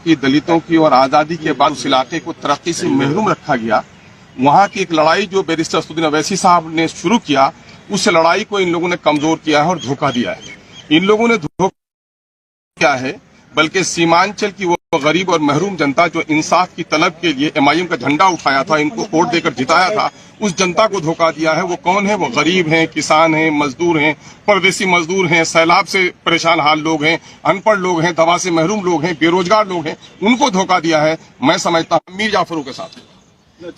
की, दलितों की और आज़ादी के बाद उस इलाके को तरक्की से महरूम रखा गया। वहाँ की एक लड़ाई जो बैरिस्टर असदुद्दीन अवैसी साहब ने शुरू किया, उस लड़ाई को इन लोगों ने कमजोर किया है और धोखा दिया है। इन लोगों ने धोखा किया है, बल्कि सीमांचल की वो गरीब और महरूम जनता जो इंसाफ की तलब के लिए एमआईएम का झंडा उठाया था, इनको वोट देकर जिताया था, उस जनता को धोखा दिया है। वो कौन है? वो गरीब हैं, किसान हैं, मजदूर हैं, परदेसी मजदूर हैं, सैलाब से परेशान हाल लोग हैं, अनपढ़ लोग हैं, दवा से महरूम लोग हैं, बेरोजगार लोग हैं, उनको धोखा दिया है। मैं समझता हूँ मीर जाफरों के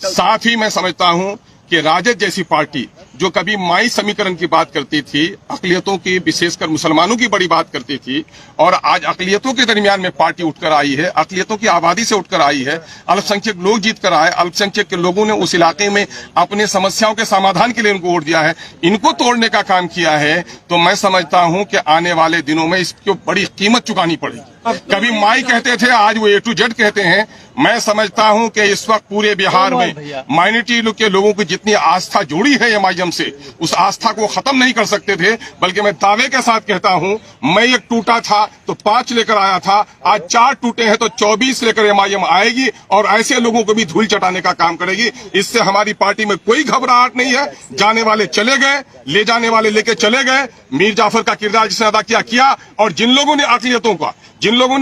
साथ ही मैं समझता हूँ कि राजद जैसी पार्टी जो कभी माई समीकरण की बात करती थी, अकलियतों की, विशेषकर मुसलमानों की बड़ी बात करती थी, और आज अकलियतों के दरमियान में पार्टी उठकर आई है, अकलियतों की आबादी से उठकर आई है, अल्पसंख्यक लोग जीत कर आए, अल्पसंख्यक के लोगों ने उस इलाके में अपने समस्याओं के समाधान के लिए उनको वोट दिया है, इनको तोड़ने का काम किया है, तो मैं समझता हूं कि आने वाले दिनों में इसकी बड़ी कीमत चुकानी पड़ेगी। कभी माई कहते थे, आज वो A to Z कहते हैं। मैं समझता हूं कि इस वक्त पूरे बिहार में माइनॉरिटी के लोगों की जितनी आस्था जुड़ी है एमआईएम से, उस आस्था को खत्म नहीं कर सकते थे। बल्कि मैं दावे के साथ कहता हूं, मैं एक टूटा था तो 5 लेकर आया था, आज 4 टूटे हैं तो 24 लेकर एमआईएम आएगी और ऐसे लोगों को भी धूल चटाने का काम करेगी। इससे हमारी पार्टी में कोई घबराहट नहीं है। जाने वाले चले गए, ले जाने वाले लेके चले गए। मीर जाफर का किरदार जिसने अदा किया, और जिन लोगों ने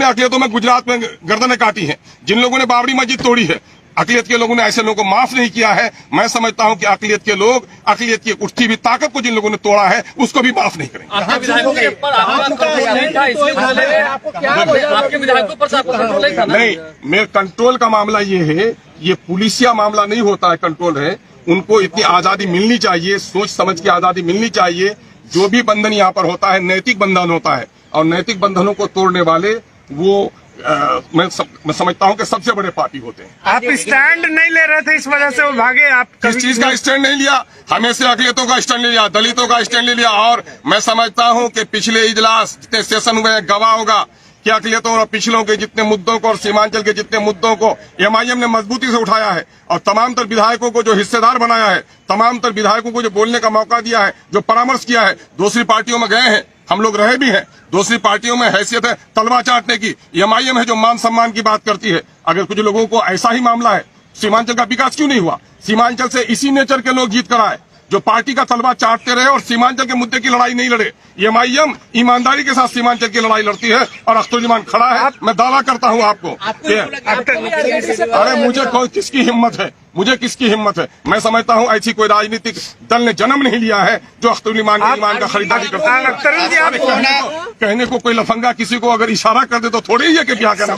अकलियतों में गुजरात में गर्दनें काटी हैं, जिन लोगों ने बाबरी मस्जिद तोड़ी है, अकलियत के लोगों ने ऐसे लोगों को माफ नहीं किया है। मैं समझता हूं कि अकलियत के लोग, अकलियत की उठती हुई ताकत को जिन लोगों ने तोड़ा है, उसको भी माफ नहीं करेंगे। नहीं, मेरे कंट्रोल का मामला ये है, ये पुलिसिया मामला नहीं होता है, कंट्रोल है। उनको इतनी आजादी मिलनी चाहिए, सोच समझ की आजादी मिलनी चाहिए। जो भी बंधन यहाँ पर होता है नैतिक बंधन होता है, और नैतिक बंधनों को तोड़ने वाले वो मैं समझता हूं कि सबसे बड़े पार्टी होते हैं। आप स्टैंड नहीं ले रहे थे, इस वजह से वो भागे। आप किस चीज का स्टैंड नहीं लिया? हमें से अकलियतों का स्टैंड ले लिया, दलितों का स्टैंड ले लिया। और मैं समझता हूं कि पिछले इजलास जितने सेशन हुए, गवाह होगा कि अकलियतों और पिछलों के जितने मुद्दों को और सीमांचल के जितने मुद्दों को एमआईएम ने मजबूती से उठाया है, और तमाम तर विधायकों को जो हिस्सेदार बनाया है, तमाम तर विधायकों को जो बोलने का मौका दिया है, जो परामर्श किया है। दूसरी पार्टियों में गए हैं, हम लोग रहे भी हैं, दूसरी पार्टियों में हैसियत है तलवार चाटने की। एमआईएम है जो मान सम्मान की बात करती है। अगर कुछ लोगों को ऐसा ही मामला है, सीमांचल का विकास क्यों नहीं हुआ? सीमांचल से इसी नेचर के लोग जीत कर आए जो पार्टी का तलवार चाटते रहे और सीमांचल के मुद्दे की लड़ाई नहीं लड़े। एमआईएम ईमानदारी के साथ सीमांचल की लड़ाई लड़ती है, और अख्तरुज्जमान खड़ा है। मैं दावा करता हूं आपको। अरे मुझे किसकी हिम्मत है? मैं समझता हूं ऐसी कोई राजनीतिक दल ने जन्म नहीं लिया है जो अख्तरुज्जमान के ईमान का खरीदारी करता है। कहने को कोई लफंगा किसी को अगर इशारा कर दे तो थोड़ी ही है कि क्या कहना।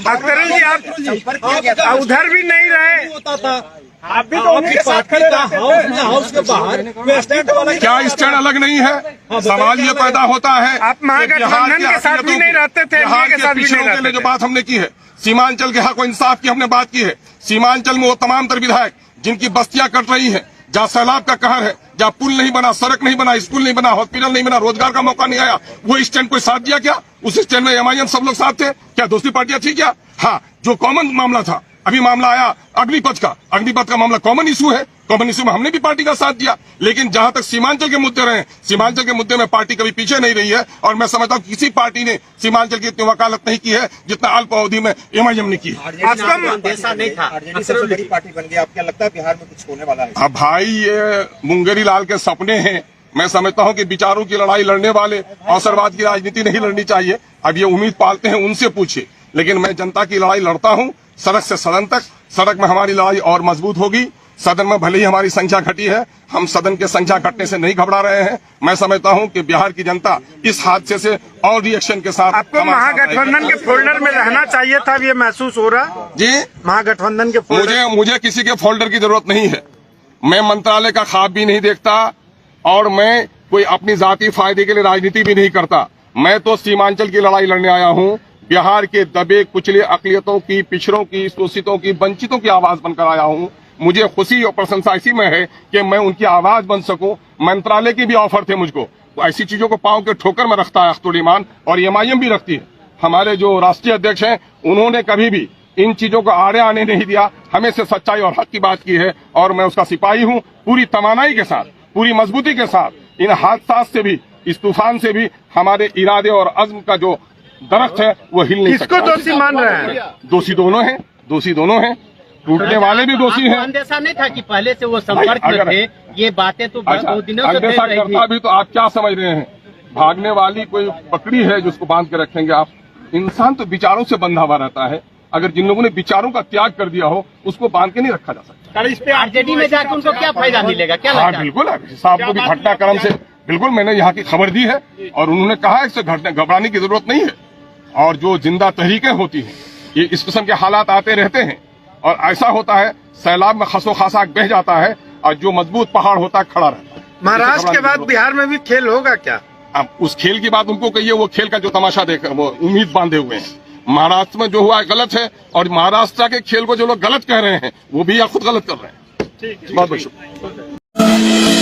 आप उधर भी नहीं रहे, आप भी तो उनके साथ खड़े हाउस के बाहर। क्या स्टैंड अलग नहीं है? सवाल ये पैदा होता है, आप महागठबंधन के साथ भी नहीं रहते थे, बिहार के पिछड़ों के लिए जो बात हमने की है, सीमांचल के हक और इंसाफ की हमने बात की है। सीमांचल में वो तमाम तर विधायक जिनकी बस्तियां कट रही हैं, जहाँ सैलाब का कहर है, जहाँ पुल नहीं बना, सड़क नहीं बना, स्कूल नहीं बना, हॉस्पिटल नहीं बना, रोजगार का मौका नहीं आया, वो स्टैंड कोई साथ दिया क्या? उस स्टैंड में एमआईएम सब लोग साथ थे क्या? दूसरी पार्टियां थी क्या? हाँ, जो कॉमन मामला था, अभी मामला आया अग्निपथ का मामला कॉमन इशू है। कॉमन इशू में हमने भी पार्टी का साथ दिया। लेकिन जहां तक सीमांचल के मुद्दे रहे, सीमांचल के मुद्दे में पार्टी कभी पीछे नहीं रही है। और मैं समझता हूं किसी पार्टी ने सीमांचल की इतनी वकालत नहीं की है जितना अल्प अवधि में एमआईएम ने की। ऐसा नहीं था, सबसे बड़ी पार्टी बन गई। आपको क्या लगता है बिहार में कुछ होने वाला है? अब भाई, ये मुंगेरी लाल के सपने हैं। मैं समझता हूं कि विचारों की लड़ाई लड़ने वाले अवसरवाद की राजनीति नहीं लड़नी चाहिए। अब ये उम्मीद पालते हैं, उनसे पूछिए। लेकिन मैं जनता की लड़ाई लड़ता हूं, सड़क से सदन तक। सड़क में हमारी लड़ाई और मजबूत होगी। सदन में भले ही हमारी संख्या घटी है, हम सदन के संख्या घटने से नहीं घबरा रहे हैं। मैं समझता हूं कि बिहार की जनता इस हादसे से और रिएक्शन के साथ। आपको महागठबंधन के फोल्डर में रहना चाहिए था, ये महसूस हो रहा जी? महागठबंधन के फोल्डर। मुझे किसी के फोल्डर की जरूरत नहीं है। मैं मंत्रालय का ख्वाब भी नहीं देखता, और मैं कोई अपनी जाती फायदे के लिए राजनीति भी नहीं करता। मैं तो सीमांचल की लड़ाई लड़ने आया हूं। बिहार के दबे कुचले अकलियतों की, पिछड़ों की, शोषितों की, वंचितों की आवाज बनकर आया हूं। मुझे खुशी और प्रशंसा इसी में है कि मैं उनकी आवाज बन सकूं। मंत्रालय की भी ऑफर थे मुझको। ऐसी चीजों को पांव के ठोकर में रखता है अख्तरुज्जमान, और एमआईएम भी रखती है। हमारे जो राष्ट्रीय अध्यक्ष हैं, उन्होंने कभी भी इन चीजों को आड़े आने नहीं दिया, हमेशा सच्चाई और हक की बात की है। और मैं उसका सिपाही हूं, पूरी तवानाई के साथ, पूरी मजबूती के साथ। इन हादसा से भी, इस तूफान से भी हमारे इरादे और अज़्म का जो दरख्त है वो हिल नहीं किसको सकता। दोषी मान रहे हैं? दोषी दोनों हैं, दोषी दोनों हैं, टूटने वाले भी दोषी हैं। अंदेशा नहीं था कि पहले से वो संपर्क में थे, ये बातें तो अच्छा, बहुत दिनों से अंदेशा फैल रही करता थी। भी तो आप क्या समझ रहे हैं? भागने वाली कोई बकरी है जिसको बांध के रखेंगे आप? इंसान तो विचारों से बंधा हुआ रहता है। अगर जिन लोगों ने विचारों का त्याग कर दिया हो उसको बांध के नहीं रखा जा सकता। इस पे आरजेडी में जाकर उनको क्या फायदा मिलेगा, क्या हाँ लगता है? बिल्कुल, साहब को भी घटनाक्रम से बिल्कुल मैंने यहाँ की खबर दी है और उन्होंने कहा है इससे घबराने की जरूरत नहीं है। और जो जिंदा तहरीकें होती हैं ये इस किस्म के हालात आते रहते हैं और ऐसा होता है सैलाब में खसो खासा बह जाता है और जो मजबूत पहाड़ होता है खड़ा रहता है। महाराष्ट्र के बाद बिहार में भी खेल होगा क्या? अब उस खेल की बात उनको कहिए, वो खेल का जो तमाशा देख वो उम्मीद बांधे हुए हैं। महाराष्ट्र में जो हुआ है गलत है और महाराष्ट्र के खेल को जो लोग गलत कह रहे हैं वो भी या खुद गलत कर रहे हैं। बहुत बहुत शुक्रिया।